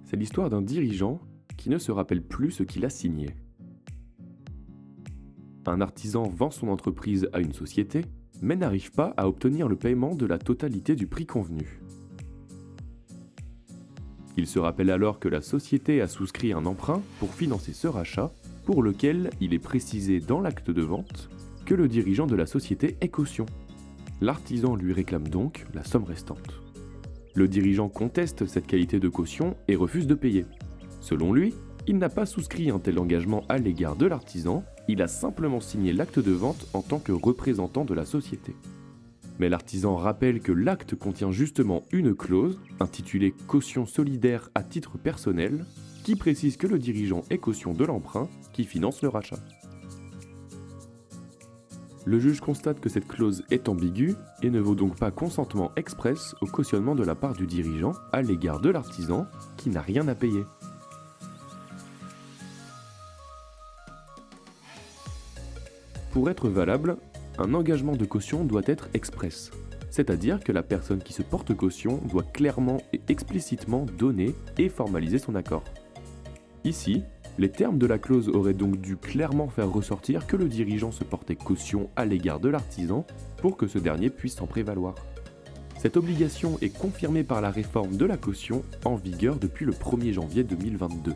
C'est l'histoire d'un dirigeant qui ne se rappelle plus ce qu'il a signé. Un artisan vend son entreprise à une société, mais n'arrive pas à obtenir le paiement de la totalité du prix convenu. Il se rappelle alors que la société a souscrit un emprunt pour financer ce rachat, pour lequel il est précisé dans l'acte de vente que le dirigeant de la société est caution. L'artisan lui réclame donc la somme restante. Le dirigeant conteste cette qualité de caution et refuse de payer. Selon lui, il n'a pas souscrit un tel engagement à l'égard de l'artisan, il a simplement signé l'acte de vente en tant que représentant de la société. Mais l'artisan rappelle que l'acte contient justement une clause, intitulée caution solidaire à titre personnel, qui précise que le dirigeant est caution de l'emprunt qui finance le rachat. Le juge constate que cette clause est ambiguë et ne vaut donc pas consentement express au cautionnement de la part du dirigeant à l'égard de l'artisan qui n'a rien à payer. Pour être valable, un engagement de caution doit être express, c'est-à-dire que la personne qui se porte caution doit clairement et explicitement donner et formaliser son accord. Ici, les termes de la clause auraient donc dû clairement faire ressortir que le dirigeant se portait caution à l'égard de l'artisan pour que ce dernier puisse s'en prévaloir. Cette obligation est confirmée par la réforme de la caution en vigueur depuis le 1er janvier 2022.